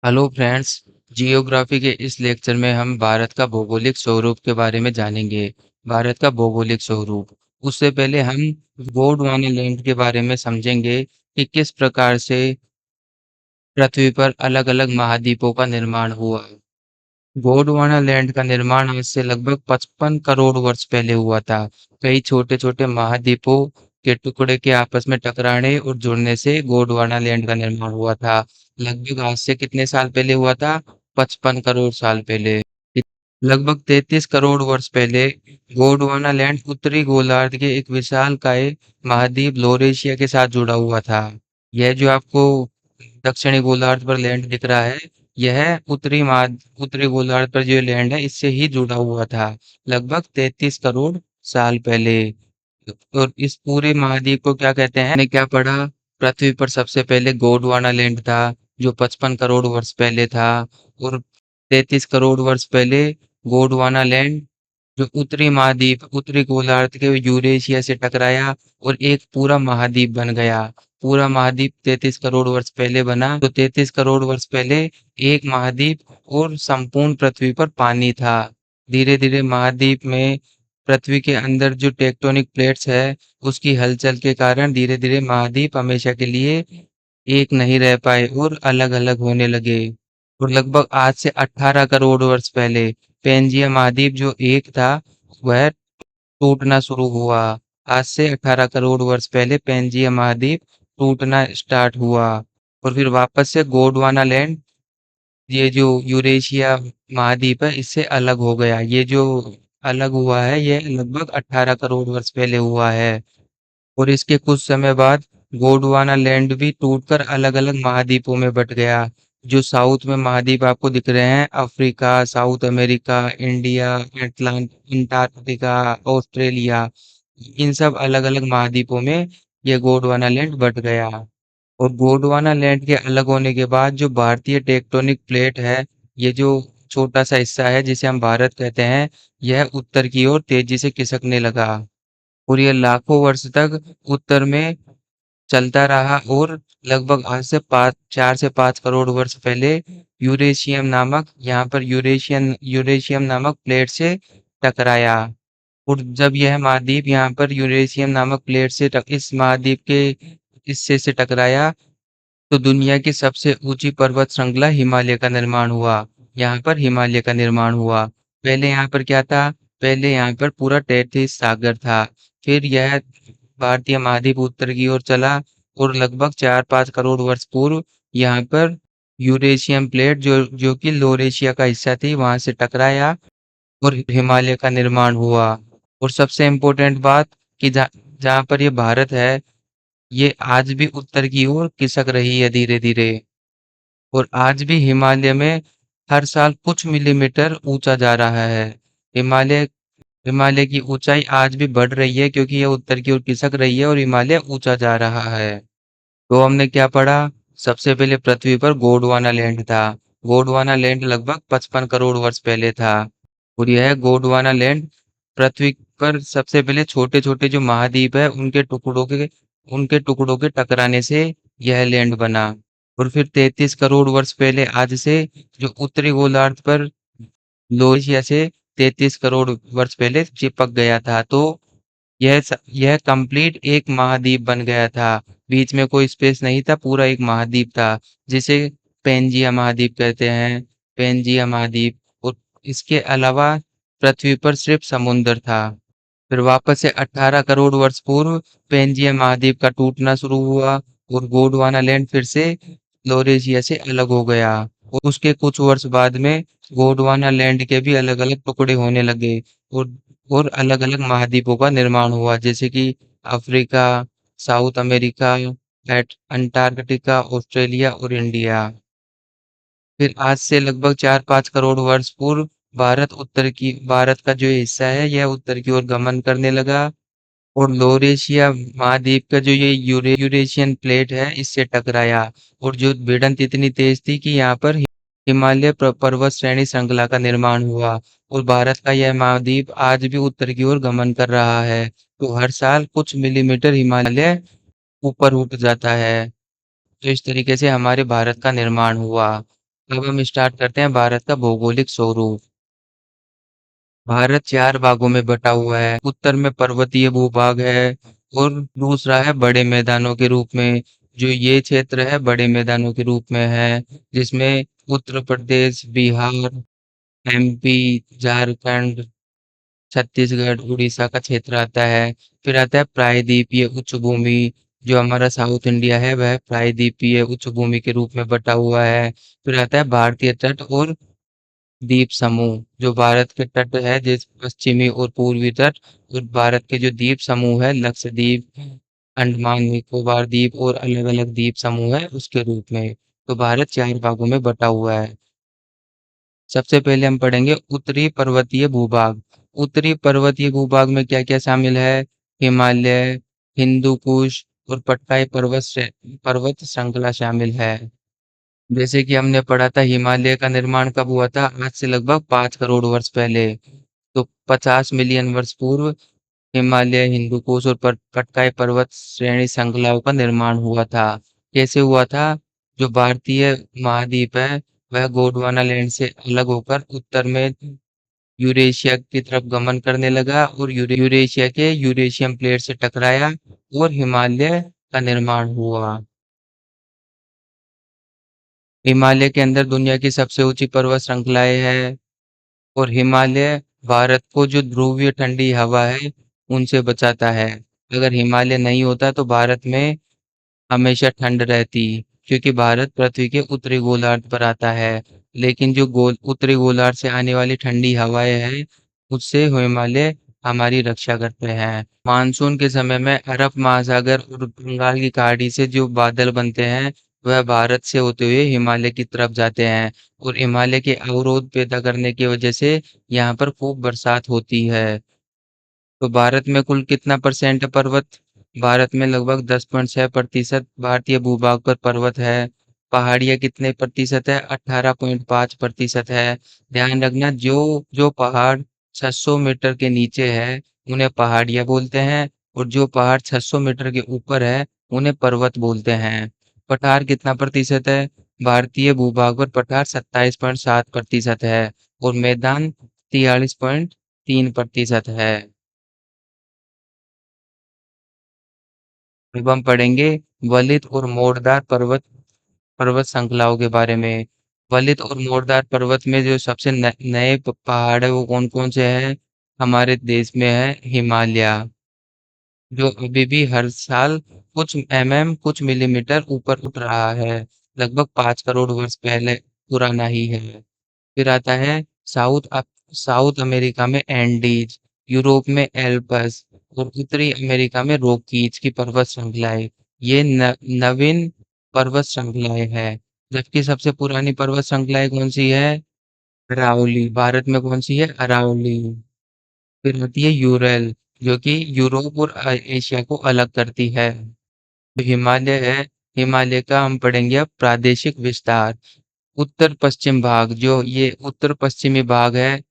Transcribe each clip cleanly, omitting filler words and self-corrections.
Hello friends. Geography के इस lecture में हम भारत का भौगोलिक स्वरूप के बारे में जानेंगे। भारत का भौगोलिक स्वरूप। उससे पहले हम गोंडवाना लैंड के बारे में समझेंगे कि किस प्रकार से पृथ्वी पर अलग-अलग महाद्वीपों का निर्माण हुआ। गोंडवाना लैंड का निर्माण आज से लगभग 55 करोड़ वर्ष पहले हुआ था। कई छोटे-छोटे महाद्वीपों के टुकड़े के आपस में टकराने और जुड़ने से गोंडवाना लैंड का निर्माण हुआ था। लगभग आज से कितने साल पहले हुआ था? 55 करोड़ साल पहले। लगभग 33 करोड़ वर्ष पहले गोंडवाना लैंड उत्तरी गोलार्ध के एक विशालकाय महाद्वीप लॉरेशिया के साथ जुड़ा हुआ था। यह जो आपको दक्षिणी गोलार्ध पर लैंड दिख रहा है, यह उत्तरी गोलार्ध पर जो लैंड है इससे ही जुड़ा हुआ था, लगभग 33 करोड़ साल पहले। और इस पूरे महाद्वीप को क्या कहते हैं? ने क्या पढ़ा? पृथ्वी पर सबसे पहले गोंडवाना लैंड था, जो 55 करोड़ वर्ष पहले था। और 33 करोड़ वर्ष पहले गोंडवाना लैंड जो उत्तरी गोलार्ध के यूरेशिया से टकराया और एक पूरा महाद्वीप बन गया। पूरा महाद्वीप 33 करोड़ वर्ष पहले बना, तो 33 करोड़ वर्ष पहले एक महाद्वीप और संपूर्ण पृथ्वी पर पानी था। धीरे धीरे महाद्वीप में पृथ्वी के अंदर जो टेक्टोनिक प्लेट्स है, उसकी हलचल के कारण धीरे धीरे महाद्वीप हमेशा के लिए एक नहीं रह पाए और अलग अलग होने लगे। और लगभग आज से 18 करोड़ वर्ष पहले पेंजिया महाद्वीप जो एक था, वह टूटना शुरू हुआ। आज से 18 करोड़ वर्ष पहले पेंजिया महाद्वीप टूटना स्टार्ट हुआ। और फिर वापस से गोंडवाना लैंड, ये जो यूरेशिया महाद्वीप है, इससे अलग हो गया। ये जो अलग हुआ है, ये लगभग 18 करोड़ वर्ष पहले हुआ है। और इसके कुछ समय बाद गोंडवाना लैंड भी टूटकर अलग-अलग महाद्वीपों में बँट गया। जो साउथ में महाद्वीप आपको दिख रहे हैं, Africa, South America, India, Antarctica, Australia, इन सब अलग-अलग महाद्वीपों में ये गोंडवाना लैंड बँट गया। और गोंडवाना लैंड के अलग होने के बाद जो भारतीय टेक्टोनिक प्लेट है, ये जो छोटा सा हिस्सा है जिसे हम भारत कहते हैं, यह उत्तर की ओर तेजी से खिसकने लगा। और ये लाखों वर्ष तक उत्तर में चलता रहा और लगभग आज से 4 से 5 करोड़ वर्ष पहले यूरेशियम नामक प्लेट से टकराया। और जब यह महाद्वीप यहाँ पर यूरेशियम नामक प्लेट से इस महाद्वीप के हिस्से से टकराया, तो दुनिया की सबसे ऊंची पर्वत श्रृंखला हिमालय का निर्माण हुआ। यहाँ पर हिमालय का निर्माण हुआ। पहले यहाँ पर क्या था? पहले यहाँ पर पूरा तैतीस सागर था। फिर यह भारतीय महाद्वीप उत्तर की ओर चला और लगभग 4-5 करोड़ वर्ष पूर्व यहाँ पर यूरेशियन प्लेट जो जो कि लोरेशिया का हिस्सा थी, वहां से टकराया और हिमालय का निर्माण हुआ। और सबसे इम्पोर्टेंट बात कि जहाँ पर ये भारत है, ये आज भी उत्तर की ओर खिसक रही है धीरे धीरे। और आज भी हिमालय में हर साल कुछ मिलीमीटर ऊंचा जा रहा है। हिमालय हिमालय की ऊंचाई आज भी बढ़ रही है क्योंकि यह उत्तर की ओर खिसक रही है और हिमालय ऊंचा जा रहा है। तो हमने क्या पढ़ा? सबसे पहले पृथ्वी पर गोंडवाना लैंड था। गोंडवाना लैंड लगभग 55 करोड़ वर्ष पहले था। और यह गोंडवाना लैंड पृथ्वी पर सबसे पहले छोटे छोटे जो महाद्वीप है उनके टुकड़ों के टकराने से यह लैंड बना। और फिर 33 करोड़ वर्ष पहले आज से जो उत्तरी गोलार्ध पर लोएशिया से 33 करोड़ वर्ष पहले चिपक गया था, तो यह कंप्लीट एक महाद्वीप बन गया था। बीच में कोई स्पेस नहीं था, पूरा एक महाद्वीप था जिसे पेंजिया महाद्वीप कहते हैं। पेंजिया महाद्वीप। और इसके अलावा पृथ्वी पर सिर्फ समुद्र था। फिर वापस से 18 करोड़ वर्ष पूर्व पेंजियम महाद्वीप का टूटना शुरू हुआ और गोंडवाना लैंड फिर से लॉरेशिया से अलग हो गया। और उसके कुछ वर्ष बाद में गोंडवाना लैंड के भी अलग-अलग टुकड़े होने लगे और अलग-अलग महाद्वीपों का निर्माण हुआ, जैसे कि Africa, South America, Antarctica, Australia और इंडिया। फिर आज से लगभग 4-5 करोड़ वर्ष पूर्व भारत का जो हिस्सा है, यह उत्तर की ओर गमन करने लगा और लॉरेशिया महाद्वीप का जो ये यूरेशियन प्लेट है, इससे टकराया। और जो भिड़ंत इतनी तेज थी कि यहाँ पर हिमालय पर्वत श्रेणी श्रृंखला का निर्माण हुआ और भारत का यह महाद्वीप आज भी उत्तर की ओर गमन कर रहा है। तो हर साल कुछ मिलीमीटर हिमालय ऊपर उठ जाता है। तो इस तरीके से हमारे भारत का निर्माण हुआ। अब हम स्टार्ट करते हैं भारत का भौगोलिक स्वरूप। भारत 4 भागों में बँटा हुआ है। उत्तर में पर्वतीय भूभाग है और दूसरा है बड़े मैदानों के रूप में। जो ये क्षेत्र है बड़े मैदानों के रूप में है, जिसमें उत्तर प्रदेश, बिहार, एमपी, झारखंड, छत्तीसगढ़, उड़ीसा का क्षेत्र आता है। फिर आता है प्रायद्वीपीय उच्च भूमि। जो हमारा साउथ इंडिया है वह प्रायद्वीपीय उच्च भूमि के रूप में बँटा हुआ है। फिर आता है भारतीय तट और द्वीप समूह। जो भारत के तट है जिस पश्चिमी और पूर्वी तट, और भारत के जो द्वीप समूह है लक्षद्वीप, अंडमान निकोबार द्वीप और अलग अलग द्वीप समूह है उसके रूप में। तो भारत 4 भागों में बटा हुआ है। सबसे पहले हम पढ़ेंगे उत्तरी पर्वतीय भूभाग। उत्तरी पर्वतीय भूभाग में क्या क्या शामिल है? हिमालय, हिंदू कुश और पटकाई पर्वत श्रृंखला शामिल है। जैसे कि हमने पढ़ा था हिमालय का निर्माण कब हुआ था? आज से लगभग 5 करोड़ वर्ष पहले। तो 50 मिलियन वर्ष पूर्व हिमालय, हिंदूकुश और पटकाई पर्वत श्रेणी श्रृंखलाओं का निर्माण हुआ था। कैसे हुआ था? जो भारतीय महाद्वीप है वह गोंडवाना लैंड से अलग होकर उत्तर में यूरेशिया की तरफ गमन करने लगा और यूरेशिया के यूरेशियन प्लेट से टकराया और हिमालय का निर्माण हुआ। हिमालय के अंदर दुनिया की सबसे ऊंची पर्वत श्रृंखलाएं हैं और हिमालय भारत को जो ध्रुवीय ठंडी हवा है उनसे बचाता है। अगर हिमालय नहीं होता तो भारत में हमेशा ठंड रहती, क्योंकि भारत पृथ्वी के उत्तरी गोलार्ध पर आता है। लेकिन जो उत्तरी गोलार्ध से आने वाली ठंडी हवाएं हैं उससे हिमालय हमारी रक्षा करते हैं। मानसून के समय में अरब महासागर और बंगाल की खाड़ी से जो बादल बनते हैं वह भारत से होते हुए हिमालय की तरफ जाते हैं और हिमालय के अवरोध पैदा करने की वजह से यहाँ पर खूब बरसात होती है। तो भारत में कुल कितना परसेंट है पर्वत? भारत में लगभग 10.6% भारतीय भूभाग पर पर्वत है। पहाड़ियाँ कितने प्रतिशत है? 18.5% है। ध्यान रखना जो जो पहाड़ 600 मीटर के नीचे है उन्हें पहाड़ियाँ बोलते हैं और जो पहाड़ 600 मीटर के ऊपर है उन्हें पर्वत बोलते हैं। पठार कितना प्रतिशत है? भारतीय भूभाग पर पठार 27.7% है और मैदान 43.3% है। अब हम पढ़ेंगे वलित और मोड़दार पर्वत श्रृंखलाओं के बारे में। वलित और मोड़दार पर्वत में जो सबसे नए पहाड़ है वो कौन कौन से हैं? हमारे देश में है हिमालय, जो अभी भी हर साल कुछ मिलीमीटर ऊपर उठ रहा है। लगभग 5 करोड़ वर्ष पहले पुराना ही है। फिर आता है साउथ अप, साउथ अमेरिका में एंडीज, यूरोप में एल्पस और उत्तरी अमेरिका में रॉकीज की पर्वत श्रृंखलाएं। ये नवीन पर्वत श्रृंखलाएं हैं। जबकि सबसे पुरानी पर्वत श्रृंखलाएं कौन सी है? अरावली। भारत में कौन सी है? अरावली। फिर होती है यूरल, जो कि यूरोप और एशिया को अलग करती है। जो हिमालय है, हिमालय का हम पढ़ेंगे अब प्रादेशिक विस्तार। उत्तर पश्चिम भाग, जो ये उत्तर पश्चिमी भाग है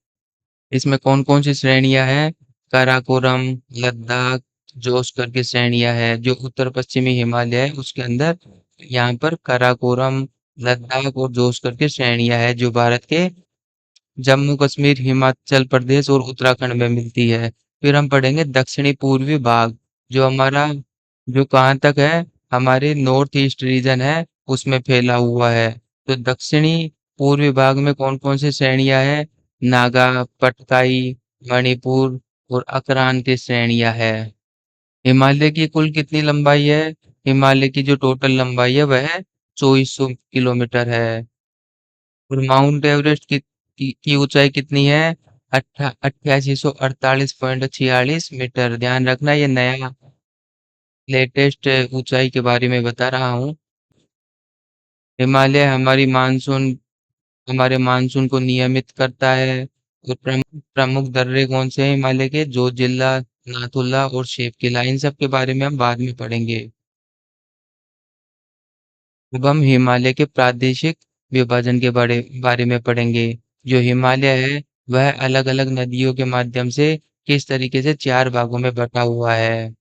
इसमें कौन कौन सी श्रेणियां हैं? काराकोरम, लद्दाख, जोस्कर की श्रेणियां हैं। जो उत्तर पश्चिमी हिमालय है उसके अंदर यहाँ पर काराकोरम, लद्दाख और जोस्कर की श्रेणियां हैं जो भारत के जम्मू कश्मीर, हिमाचल प्रदेश और उत्तराखंड में मिलती है। फिर हम पढ़ेंगे दक्षिणी पूर्वी भाग, जो हमारा जो कहाँ तक है? हमारे नॉर्थ ईस्ट रीजन है उसमें फैला हुआ है। तो दक्षिणी पूर्वी भाग में कौन कौन सी श्रेणियां हैं? नागा, पटकाई, मणिपुर और अकरान की श्रेणियां है। हिमालय की कुल कितनी लंबाई है? हिमालय की जो टोटल लंबाई है वह 2400 किलोमीटर है। और माउंट एवरेस्ट की ऊंचाई कितनी है? 8848.46 मीटर। ध्यान रखना ये नया लेटेस्ट ऊंचाई के बारे में बता रहा हूँ। हिमालय हमारे मानसून को नियमित करता है। और प्रमुख दर्रे कौन से हैं हिमालय के? जोजिला, नाथुला और शेवकिला। इन सब के बारे में हम बाद में पढ़ेंगे। अब हम हिमालय के प्रादेशिक विभाजन के बारे में पढ़ेंगे। जो हिमालय है वह अलग-अलग नदियों के माध्यम से किस तरीके से 4 भागों में बटा हुआ है।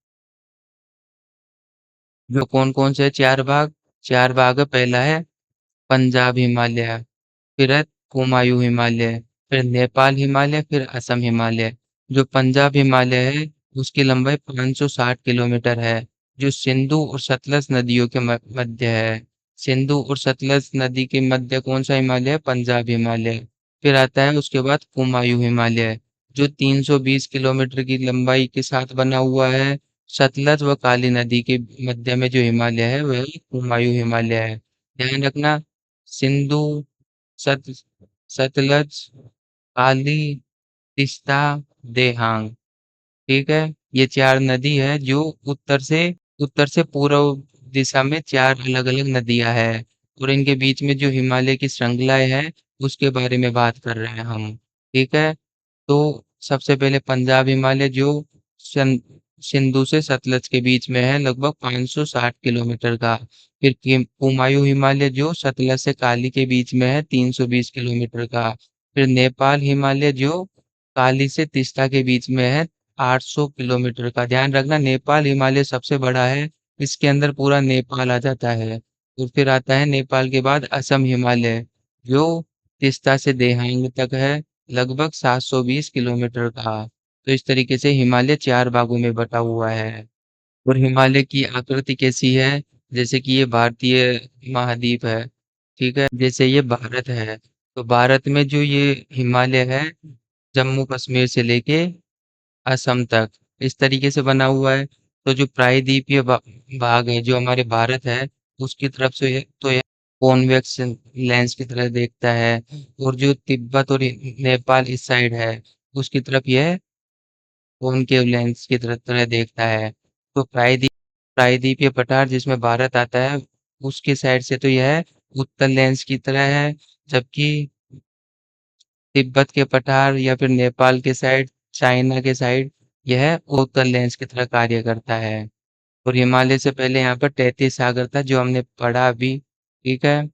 जो कौन-कौन से 4 भाग? 4 भाग है, पहला है पंजाब हिमालय, फिर है कुमायूं हिमालय, फिर नेपाल हिमालय, फिर असम हिमालय। जो पंजाब हिमालय है उसकी लंबाई 560 किलोमीटर है, जो सिंधु और सतलज नदियों के मध्य है। सिंधु और सतलज नदी के मध्य कौन सा हिमालय है? पंजाब हिमालय। फिर आता है उसके बाद कुमायूं हिमालय, जो 320 किलोमीटर की लंबाई के साथ बना हुआ है। सतलज व काली नदी के मध्य में जो हिमालय है वह कुमायूं हिमालय है। ध्यान रखना, सिंधु, सत सतलज, काली, तीस्ता, देहांग। ठीक है, ये चार नदी है जो उत्तर से पूर्व दिशा में चार अलग अलग नदियां हैं, और इनके बीच में जो हिमालय की श्रृंखलाएं हैं उसके बारे में बात कर रहे हैं हम। ठीक है, तो सबसे पहले पंजाब हिमालय जो सन- सिंधु से सतलज के बीच में है, लगभग 560 किलोमीटर का। फिर कुमायूं हिमालय जो सतलज से काली के बीच में है, 320 किलोमीटर का। फिर नेपाल हिमालय जो काली से तीस्ता के बीच में है, 800 किलोमीटर का। ध्यान रखना, नेपाल हिमालय सबसे बड़ा है, इसके अंदर पूरा नेपाल आ जाता है। और फिर आता है नेपाल के बाद असम हिमालय, जो तीस्ता से देहांग तक है, लगभग 720 किलोमीटर का। तो इस तरीके से हिमालय चार भागों में बटा हुआ है। और हिमालय की आकृति कैसी है? जैसे कि ये भारतीय महाद्वीप है, ठीक है, जैसे ये भारत है, तो भारत में जो ये हिमालय है, जम्मू कश्मीर से लेके असम तक इस तरीके से बना हुआ है। तो जो प्रायद्वीपीय भाग है जो हमारे भारत है, उसकी तरफ से तो यह कॉन्वेक्स लेंस की तरह देखता है। और जो तिब्बत और नेपाल इस साइड है, उसकी तरफ यह कॉनकेव लेंस की तरह देखता है। तो प्रायद्वीपीय पठार जिसमें भारत आता है, उसके साइड से तो यह उत्तर लेंस की तरह है, जबकि तिब्बत के पठार या फिर नेपाल के साइड, चाइना के साइड, यह उत्तर लेंस की तरह कार्य करता है। और हिमालय से पहले यहाँ पर 33 सागर था, जो हमने पढ़ा अभी। ठीक है,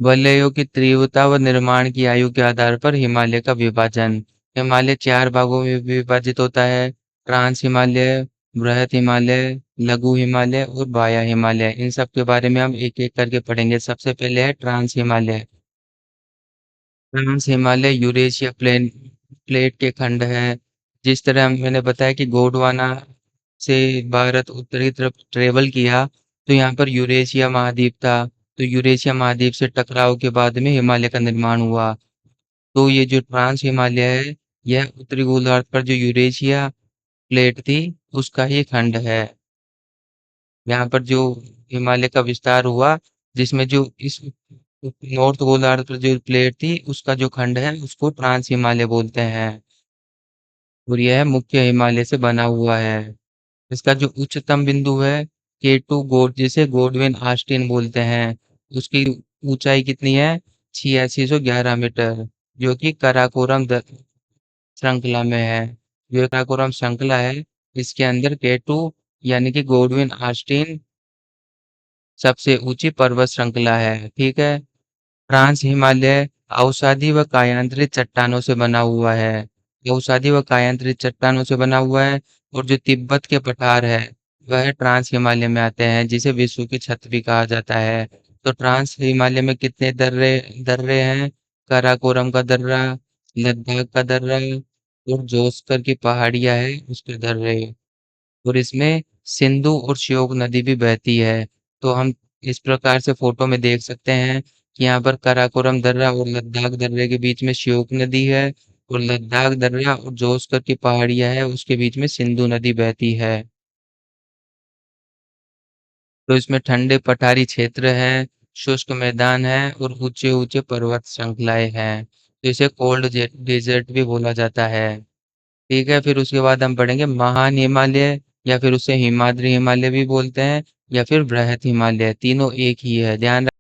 वलयों की तीव्रता व निर्माण की आयु के आधार पर हिमालय का विभाजन। हिमालय चार भागों में विभाजित होता है: ट्रांस हिमालय, बृहत हिमालय, लघु हिमालय और वाया हिमालय। इन सब के बारे में हम एक एक करके पढ़ेंगे। सबसे पहले है trans Himalaya. Trans Himalaya Eurasia plate के खंड है। जिस तरह मैंने बताया कि गोंडवाना से भारत उत्तरी तरफ ट्रेवल किया, तो यहाँ पर यूरेशिया महाद्वीप था। तो यूरेशिया महाद्वीप से टकराव के बाद में हिमालय का निर्माण हुआ। तो ये जो ट्रांस हिमालय है, यह उत्तरी गोलार्ध पर जो यूरेशिया प्लेट थी उसका ही खंड है। यहाँ पर जो हिमालय का विस्तार हुआ, जिसमें जो इस नॉर्थ गोलार्ध पर जो प्लेट थी उसका जो खंड है उसको ट्रांस हिमालय बोलते हैं। और यह मुख्य हिमालय से बना हुआ है। इसका जो उच्चतम बिंदु है, K2 गोड जिसे गोडविन आस्टीन बोलते हैं, उसकी ऊंचाई कितनी है? 8611 मीटर, जो कि काराकोरम श्रृंखला में है। जो काराकोरम श्रृंखला है, इसके अंदर K2 यानी कि गोडविन आस्टीन सबसे ऊंची पर्वत श्रृंखला है। ठीक है, ट्रांस हिमालय अवसादी व कायांतरित चट्टानों से बना हुआ है। अवसादी व कायांतरित चट्टानों से बना हुआ है। और जो तिब्बत के पठार है, वह ट्रांस हिमालय में आते हैं, जिसे विश्व की छत भी कहा जाता है। तो ट्रांस हिमालय में कितने दर्रे दर्रे हैं? काराकोरम का दर्रा, लद्दाख का दर्रा और जोस्कर की पहाड़ियां है उसके दर्रे। और इसमें सिंधु और श्योक नदी भी बहती है। तो हम इस प्रकार से फोटो में देख सकते हैं कि यहाँ पर काराकोरम दर्रा और लद्दाख दर्रे के बीच में श्योक नदी है, और लद्दाख दर्रा और जोस्कर की पहाड़ियां है उसके बीच में सिंधु नदी बहती है। तो इसमें ठंडे पठारी क्षेत्र है, शुष्क मैदान है और ऊंचे ऊंचे पर्वत श्रृंखलाएं हैं। तो इसे कोल्ड डेजर्ट भी बोला जाता है। ठीक है, फिर उसके बाद हम पढ़ेंगे महान हिमालय, या फिर उसे हिमाद्री हिमालय भी बोलते हैं, या फिर बृहत हिमालय। तीनों एक ही है। ध्यान रख,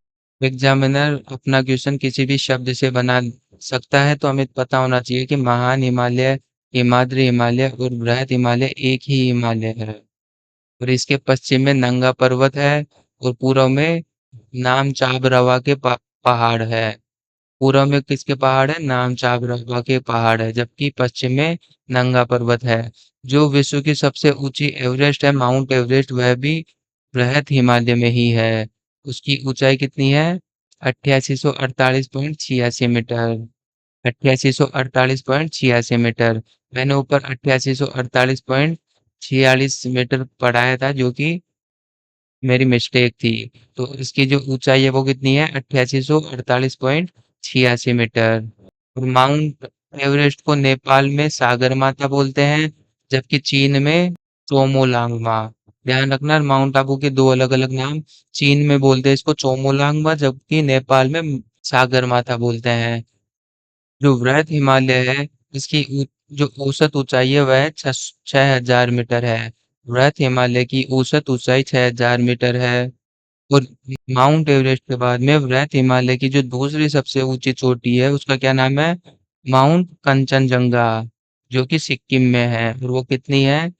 एग्जामिनर अपना क्वेश्चन किसी भी शब्द से बना सकता है, तो हमें पता होना चाहिए कि महान हिमालय, हिमाद्री हिमालय और बृहत हिमालय एक ही हिमालय है। और इसके पश्चिम में नंगा पर्वत है, और पूर्व में नामचाबरवा के पहाड़ है। पूर्व में किसके पहाड़ है? नामचाबरवा के पहाड़ है, जबकि पश्चिम में नंगा पर्वत है। जो विश्व की सबसे ऊंची एवरेस्ट है, माउंट एवरेस्ट, वह भी बृहत हिमालय में ही है। उसकी ऊंचाई कितनी है? 8848.86 मीटर। 8848.86 मीटर। मैंने ऊपर 8848.46 मीटर पढ़ाया था, जो कि मेरी मिस्टेक थी। तो इसकी जो ऊंचाई है वो कितनी है? 8848.86 मीटर। और माउंट एवरेस्ट को नेपाल में सागरमाथा बोलते हैं, जबकि चीन में चोमोलांगमा। ध्यान रखना, माउंट आबू के दो अलग अलग नाम। चीन में बोलते हैं इसको चोमोलांगमा, जबकि नेपाल में सागरमाथा बोलते हैं। जो वृहद हिमालय है, इसकी जो औसत ऊंचाई है वह 6,000 मीटर है। वृहद हिमालय की औसत ऊंचाई 6,000 मीटर है। और माउंट एवरेस्ट के बाद में वृहद हिमालय की जो दूसरी सबसे ऊंची चोटी है उसका क्या नाम है? माउंट कंचनजंगा, जो कि सिक्किम में है। और वो कितनी है?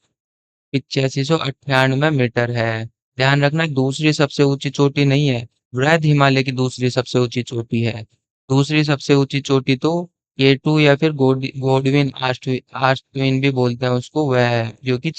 8598 मीटर है। ध्यान रखना, दूसरी सबसे ऊंची चोटी नहीं है, वृहद हिमालय की दूसरी सबसे ऊंची चोटी है। दूसरी सबसे ऊंची चोटी तो K2 या फिर गोडविन आस्टविन भी बोलते हैं उसको, वह है, जो कि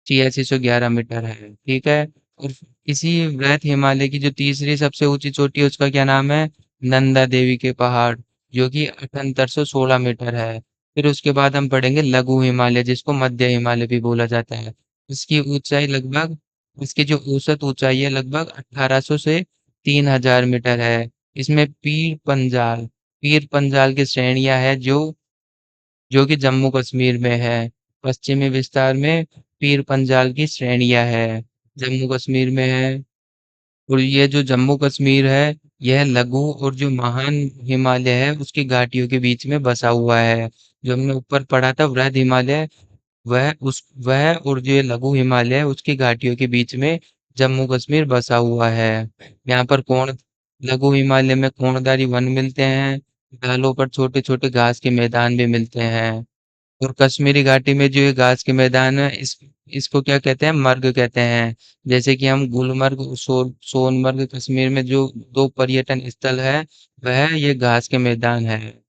8611 मीटर है। ठीक है। और इसी वृहद हिमालय की जो तीसरी सबसे ऊंची चोटी है उसका क्या नाम है? नंदा देवी के पहाड़, जो कि 7816 मीटर है। फिर उसके बाद हम पढ़ेंगे लघु हिमालय, जिसको मध्य हिमालय भी बोला जाता है। इसकी ऊंचाई लगभग इसकी जो औसत ऊंचाई है लगभग 1800 से 3000 मीटर है। इसमें पीर पंजाल की श्रेणियां है, जो कि जम्मू कश्मीर में है। पश्चिमी विस्तार में पीर पंजाल की श्रेणियां है, जम्मू कश्मीर में है। और ये जो जम्मू कश्मीर है, यह लघु और जो महान हिमालय है उसकी घाटियों के बीच में बसा हुआ है। जो हमने ऊपर पढ़ा था वृहद हिमालय, वह और जो ये लघु हिमालय है उसकी घाटियों के बीच में जम्मू कश्मीर बसा हुआ है। यहाँ पर लघु हिमालय में कोणधारी वन मिलते हैं। ढालों पर छोटे छोटे घास के मैदान भी मिलते हैं। और कश्मीरी घाटी में जो ये घास के मैदान है, इसको क्या कहते हैं? मर्ग कहते हैं। जैसे कि हम गुलमर्ग और सोनमर्ग, कश्मीर में जो दो पर्यटन स्थल है, वह ये घास के मैदान है।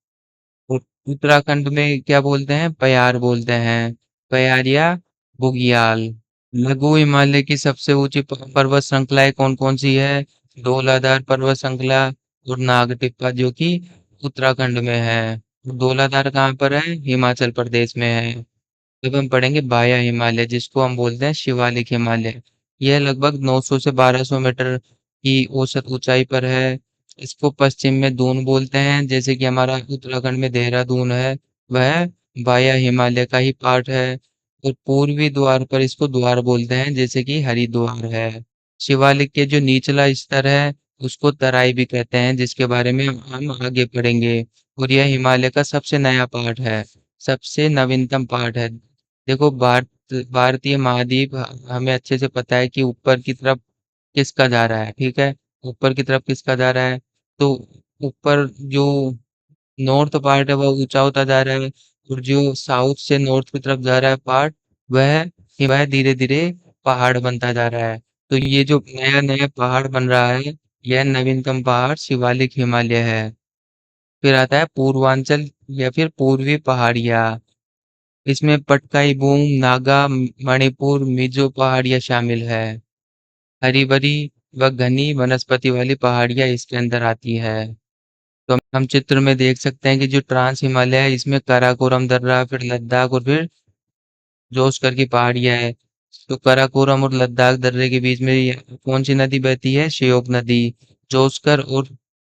उत्तराखंड में क्या बोलते हैं? पयार बोलते हैं। पयार या बुगियाल। लघु हिमालय की सबसे ऊंची पर्वत श्रृंखलाएं कौन कौन सी है? धौलाधार पर्वत श्रृंखला और नागटिक्का, जो कि उत्तराखंड में है। धौलाधार कहाँ पर है? हिमाचल प्रदेश में है। अब हम पढ़ेंगे बाया हिमालय, जिसको हम बोलते हैं शिवालिक हिमालय। यह लगभग 900 से 1200 मीटर की औसत ऊंचाई पर है। इसको पश्चिम में दून बोलते हैं, जैसे कि हमारा उत्तराखंड में देहरादून है, वह बाया हिमालय का ही पार्ट है। और पूर्वी द्वार पर इसको द्वार बोलते हैं, जैसे कि हरिद्वार है। शिवालिक के जो निचला स्तर है उसको तराई भी कहते हैं, जिसके बारे में हम आगे पढ़ेंगे। और यह हिमालय का सबसे नया पार्ट है, सबसे नवीनतम पार्ट है। देखो, भारतीय महाद्वीप हमें अच्छे से पता है कि ऊपर की तरफ किसका जा रहा है, ठीक है? ऊपर की तरफ किसका जा रहा है? तो ऊपर जो नॉर्थ पार्ट है वह ऊंचा होता जा रहा है, और जो साउथ से नॉर्थ की तरफ जा रहा है पार्ट, वह धीरे धीरे पहाड़ बनता जा रहा है। तो ये जो नया नया पहाड़ बन रहा है, यह नवीनतम पहाड़ शिवालिक हिमालय है। फिर आता है पूर्वांचल या फिर पूर्वी पहाड़ियाँ। इसमें पटकाई बूम, नागा, मणिपुर, मिजो पहाड़ियाँ शामिल है। हरी भरी व घनी वनस्पति वाली पहाड़ियाँ इसके अंदर आती है। तो हम चित्र में देख सकते हैं कि जो ट्रांस हिमालय है, इसमें काराकोरम दर्रा, फिर लद्दाख और फिर जोश की पहाड़ियाँ है। तो काराकोरम और लद्दाख दर्रे के बीच में कौन सी नदी बहती है? श्योक नदी। जोस्कर और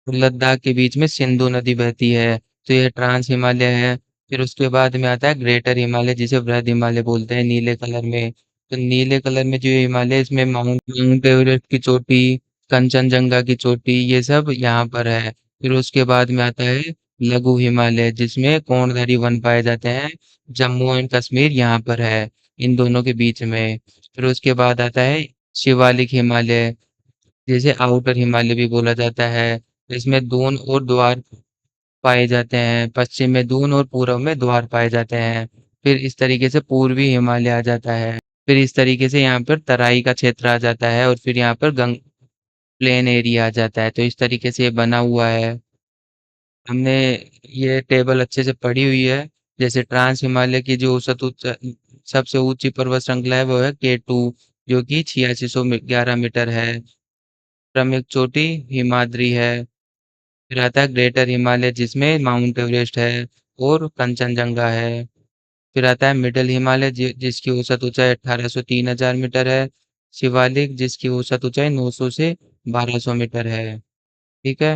लद्दाख के बीच में सिंधु नदी बहती है। तो यह ट्रांस हिमालय है। फिर उसके बाद में आता है ग्रेटर हिमालय, जिसे वृहद हिमालय बोलते हैं, नीले कलर में। तो नीले कलर में जो हिमालय है, इसमें माउंट एवरेस्ट की चोटी, कंचनजंगा की चोटी, ये सब यहाँ पर है। फिर उसके बाद में आता है लघु हिमालय, जिसमें कोणधारी वन पाए जाते हैं। जम्मू एंड कश्मीर यहाँ पर है, इन दोनों के बीच में। फिर उसके बाद आता है शिवालिक हिमालय, जिसे आउटर हिमालय भी बोला जाता है। इसमें दून और द्वार पाए जाते हैं, पश्चिम में दून और पूर्व में द्वार पाए जाते हैं। फिर इस तरीके से पूर्वी हिमालय आ जाता है। फिर इस तरीके से यहाँ पर तराई का क्षेत्र आ जाता है, और फिर यहाँ पर गंग प्लेन एरिया आ जाता है। तो इस तरीके से ये बना हुआ है। हमने ये टेबल अच्छे से पढ़ी हुई है। जैसे ट्रांस हिमालय की जो सबसे ऊंची पर्वत श्रृंखला है वो है K2, जो कि 8611 मीटर है। प्रमुख चोटी हिमाद्री है। फिर आता है ग्रेटर हिमालय जिसमें माउंट एवरेस्ट है और कंचनजंगा है। फिर आता है मिडिल हिमालय जिसकी औसत ऊंचाई 1803 मीटर है। शिवालिक जिसकी औसत ऊंचाई 900 से 1200 मीटर है। ठीक है।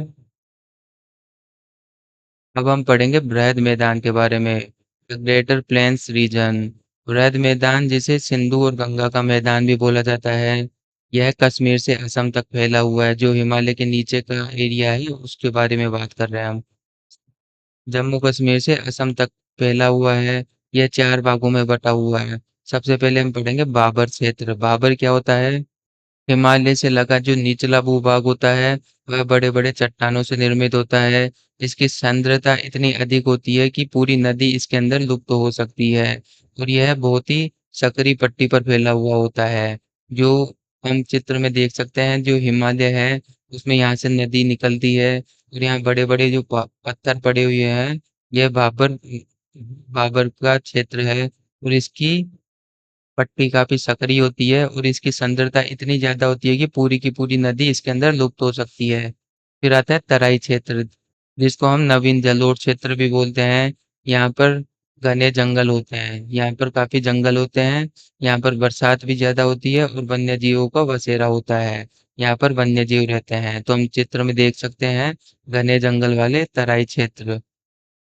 अब हम पढ़ेंगे बृहद मैदान के बारे में। Greater plains region. बृहद मैदान जिसे सिंधु और गंगा का मैदान भी बोला जाता है, यह कश्मीर से असम तक फैला हुआ है। जो हिमालय के नीचे का एरिया है उसके बारे में बात कर रहे हैं हम। जम्मू कश्मीर से असम तक फैला हुआ है। यह 4 भागों में बटा हुआ है। सबसे पहले हम पढ़ेंगे बाबर क्षेत्र। बाबर क्या होता है? हिमालय से लगा जो निचला भूभाग होता है वह बड़े-बड़े चट्टानों से निर्मित होता है। इसकी सांद्रता इतनी अधिक होती है कि पूरी नदी इसके अंदर लुप्त हो सकती है और यह बहुत ही संकरी पट्टी पर फैला हुआ होता है। जो हम चित्र में देख सकते हैं जो हिमालय है उसमें यहाँ से नदी निकलती है और यहाँ बड़े-बड़े जो पत्थर पड़े हुए हैं यह बाबर बाबर का क्षेत्र है और इसकी पट्टी काफी संकरी होती है और इसकी सांद्रता इतनी ज्यादा होती है कि पूरी की पूरी नदी इसके अंदर लुप्त हो सकती है। फिर आता है तराई क्षेत्र जिसको हम नवीन जलोढ़ क्षेत्र भी बोलते हैं। यहाँ पर घने जंगल होते हैं। यहाँ पर काफी जंगल होते हैं। यहाँ पर बरसात भी ज्यादा होती है और वन्य जीवों का बसेरा होता है। यहाँ पर वन्य जीव रहते हैं तो हम चित्र में देख सकते हैं घने जंगल वाले तराई क्षेत्र।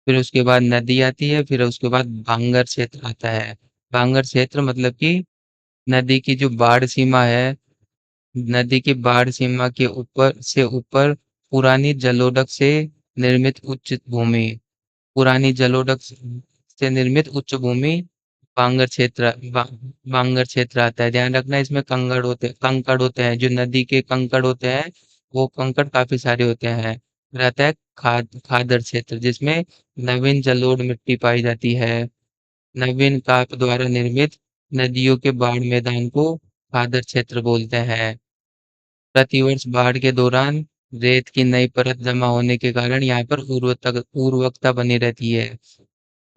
फिर उसके बाद नदी आती है। फिर उसके बाद बांगर क्षेत्र आता है। बांगर क्षेत्र मतलब कि नदी की जो बाढ़ सीमा है, नदी की बाढ़ सीमा के ऊपर से ऊपर पुरानी जलोढ़ से निर्मित उच्च भूमि, पुरानी जलोढ़ से निर्मित उच्च भूमि बांगर क्षेत्र आता है। ध्यान रखना इसमें कंकड़ होते हैं जो नदी के कंकड़ होते हैं वो कंकड़ काफी सारे होते हैं। फिर आता है खादर क्षेत्र जिसमें नवीन जलोढ़ मिट्टी पाई जाती है। नवीन काप द्वारा निर्मित नदियों के बाढ़ मैदान को खादर क्षेत्र बोलते हैं। प्रतिवर्ष बाढ़ के दौरान रेत की नई परत जमा होने के कारण यहाँ पर उर्वरकता बनी रहती है।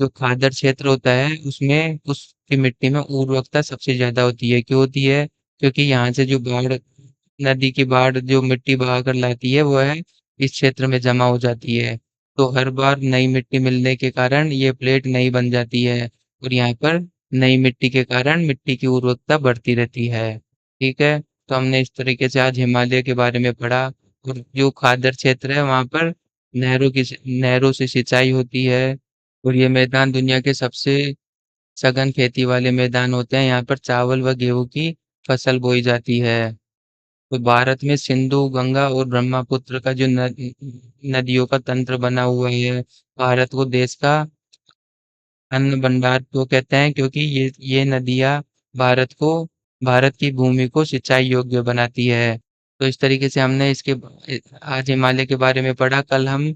जो खादर क्षेत्र होता है उसमें उसकी मिट्टी में उर्वरकता सबसे ज्यादा होती है। क्यों होती है? क्योंकि यहाँ से जो बाढ़ नदी की बाढ़ जो मिट्टी बहा कर लाती है वो है इस क्षेत्र में जमा हो जाती है। तो हर बार नई मिट्टी मिलने के कारण ये प्लेट नई बन जाती है और यहाँ पर नई मिट्टी के कारण मिट्टी की उर्वरकता बढ़ती रहती है। ठीक है। तो हमने इस तरीके से आज हिमालय के बारे में पढ़ा और जो खादर क्षेत्र है वहाँ पर नहरों से सिंचाई होती है और ये मैदान दुनिया के सबसे सघन खेती वाले मैदान होते हैं। यहाँ पर चावल व गेहूं की फसल बोई जाती है। तो भारत में सिंधु गंगा और ब्रह्मपुत्र का जो नदियों का तंत्र बना हुआ है भारत को देश का अन्न भंडार क्यों कहते हैं? क्योंकि ये नदियाँ भारत को भारत की भूमि को सिंचाई योग्य बनाती है। तो इस तरीके से हमने आज हिमालय के बारे में पढ़ा। कल हम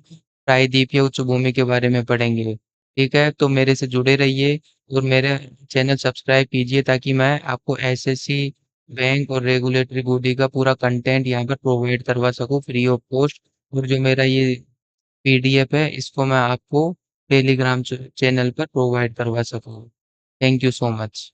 प्रायद्वीपीय उच्च भूमि के बारे में पढ़ेंगे। ठीक है। तो मेरे से जुड़े रहिए और मेरा चैनल सब्सक्राइब कीजिए ताकि मैं आपको एसएससी बैंक और रेगुलेटरी बॉडी का पूरा कंटेंट यहाँ पर प्रोवाइड करवा सकूँ फ्री ऑफ कॉस्ट। और जो मेरा ये पीडीएफ है इसको मैं आपको टेलीग्राम चैनल पर प्रोवाइड करवा सकूँ। Thank you so much.